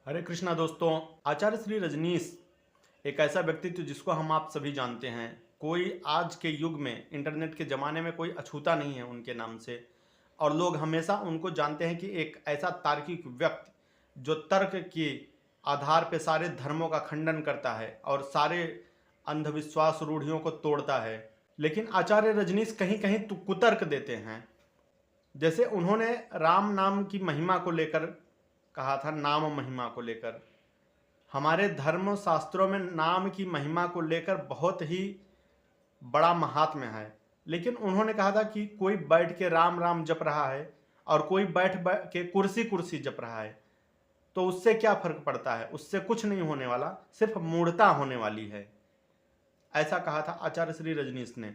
हरे कृष्णा दोस्तों। आचार्य श्री रजनीश एक ऐसा व्यक्तित्व जिसको हम आप सभी जानते हैं। कोई आज के युग में इंटरनेट के ज़माने में कोई अछूता नहीं है उनके नाम से, और लोग हमेशा उनको जानते हैं कि एक ऐसा तार्किक व्यक्ति जो तर्क के आधार पर सारे धर्मों का खंडन करता है और सारे अंधविश्वास रूढ़ियों को तोड़ता है। लेकिन आचार्य रजनीश कहीं कहीं कुतर्क देते हैं। जैसे उन्होंने राम नाम की महिमा को लेकर कहा था, नाम महिमा को लेकर। हमारे धर्म शास्त्रों में नाम की महिमा को लेकर बहुत ही बड़ा महात्म्य है। लेकिन उन्होंने कहा था कि कोई बैठ के राम राम जप रहा है और कोई बैठ के कुर्सी कुर्सी जप रहा है, तो उससे क्या फर्क पड़ता है? उससे कुछ नहीं होने वाला, सिर्फ मूढ़ता होने वाली है। ऐसा कहा था आचार्य श्री रजनीश ने।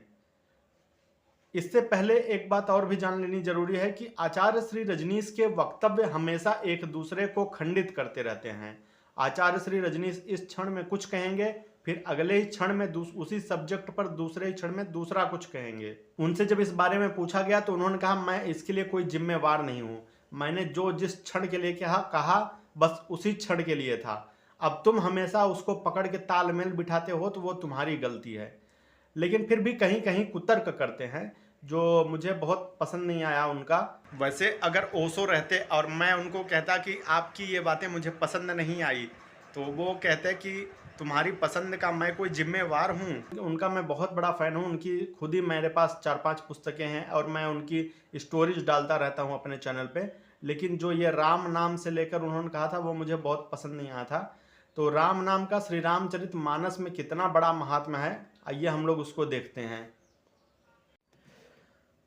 इससे पहले एक बात और भी जान लेनी जरूरी है कि आचार्य श्री रजनीश के वक्तव्य हमेशा एक दूसरे को खंडित करते रहते हैं। आचार्य श्री रजनीश इस क्षण में कुछ कहेंगे, फिर अगले ही क्षण में उसी सब्जेक्ट पर दूसरे ही क्षण में दूसरा कुछ कहेंगे। उनसे जब इस बारे में पूछा गया तो उन्होंने कहा, मैं इसके लिए कोई जिम्मेवार नहीं हूं। मैंने जो जिस क्षण के लिए कहा बस उसी क्षण के लिए था। अब तुम हमेशा उसको पकड़ के तालमेल बिठाते हो तो वो तुम्हारी गलती है। लेकिन फिर भी कहीं कहीं कुतर्क करते हैं, जो मुझे बहुत पसंद नहीं आया उनका। वैसे अगर ओशो रहते और मैं उनको कहता कि आपकी ये बातें मुझे पसंद नहीं आई, तो वो कहते कि तुम्हारी पसंद का मैं कोई जिम्मेवार हूँ। उनका मैं बहुत बड़ा फ़ैन हूँ। उनकी खुद ही मेरे पास 4-5 पुस्तकें हैं और मैं उनकी स्टोरीज डालता रहता हूँ अपने चैनल पे। लेकिन जो ये राम नाम से लेकर उन्होंने कहा था वो मुझे बहुत पसंद नहीं आया था। तो राम नाम का श्री रामचरित मानस में कितना बड़ा महात्मा है, आइए हम लोग उसको देखते हैं।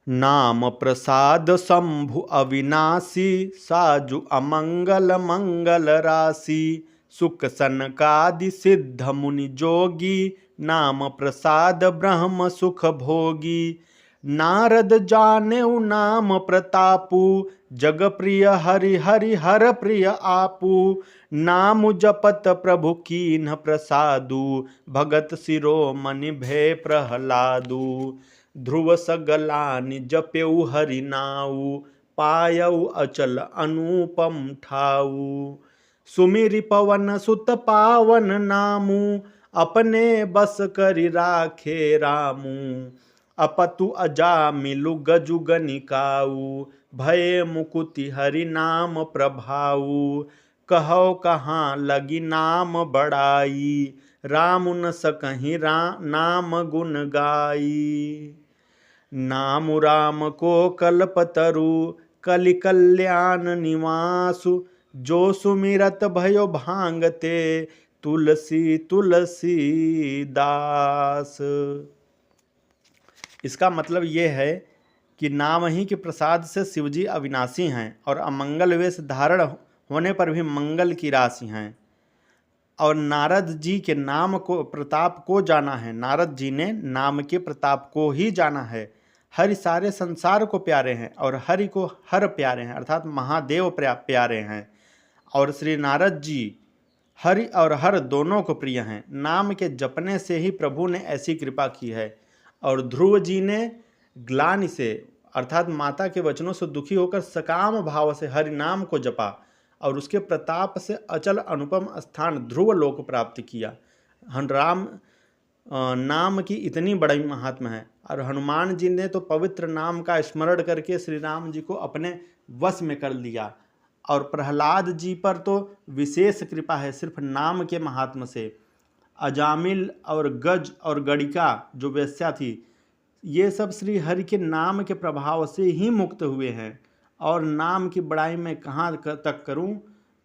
नाम प्रसाद शंभु अविनाशी, साजु अमंगल मंगल राशि। सुख सनकादि सिद्ध मुनि जोगी, नाम प्रसाद ब्रह्म सुख भोगी। नारद जानेउ नाम प्रतापु, जग प्रिय हरि हरि हर प्रिय आपू। नाम जपत प्रभु कीन्ह प्रसादु, भगत शिरोमणि भय प्रहलादु। ध्रुव सगलानि जपेउ हरि नाउ, पायउ अचल अनुपम ठाऊ। सुमिरि पवन सुत पावन नामू, अपने बस करि राखे रामू। अपतु अजामिलु गजु गनिकाऊ, भय मुकुति हरि नाम प्रभाऊ। कहो कहाँ लगी नाम बड़ाई, राम न सकहि नाम गुण गाई। नाम राम को कल्पतरु, कलि कल्याण निवासु। जो सुमिरत भयो भांगते, तुलसी तुलसी दास। इसका मतलब ये है कि नाम ही के प्रसाद से शिवजी अविनाशी हैं और अमंगल वेश धारण होने पर भी मंगल की राशि हैं। और नारद जी के नाम को प्रताप को जाना है। नारद जी ने नाम के प्रताप को ही जाना है। हरि सारे संसार को प्यारे हैं और हरि को हर प्यारे हैं, अर्थात महादेव प्यारे हैं। और श्री नारद जी हरि और हर दोनों को प्रिय हैं। नाम के जपने से ही प्रभु ने ऐसी कृपा की है। और ध्रुव जी ने ग्लानि से अर्थात माता के वचनों से दुखी होकर सकाम भाव से हरि नाम को जपा और उसके प्रताप से अचल अनुपम स्थान ध्रुव लोक प्राप्त किया। राम नाम की इतनी बड़ी महात्मा है। और हनुमान जी ने तो पवित्र नाम का स्मरण करके श्री राम जी को अपने वश में कर लिया। और प्रहलाद जी पर तो विशेष कृपा है सिर्फ नाम के महात्मा से। अजामिल और गज और गणिका जो वेश्या थी, ये सब श्री हरि के नाम के प्रभाव से ही मुक्त हुए हैं। और नाम की बड़ाई मैं कहाँ तक करूं?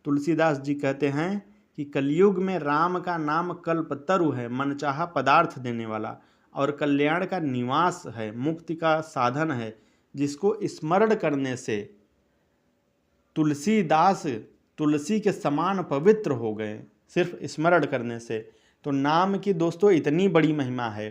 तुलसीदास जी कहते हैं कि कलयुग में राम का नाम कल्पतरु है, मनचाहा पदार्थ देने वाला, और कल्याण का निवास है, मुक्ति का साधन है, जिसको स्मरण करने से तुलसीदास तुलसी के समान पवित्र हो गए, सिर्फ स्मरण करने से। तो नाम की दोस्तों इतनी बड़ी महिमा है।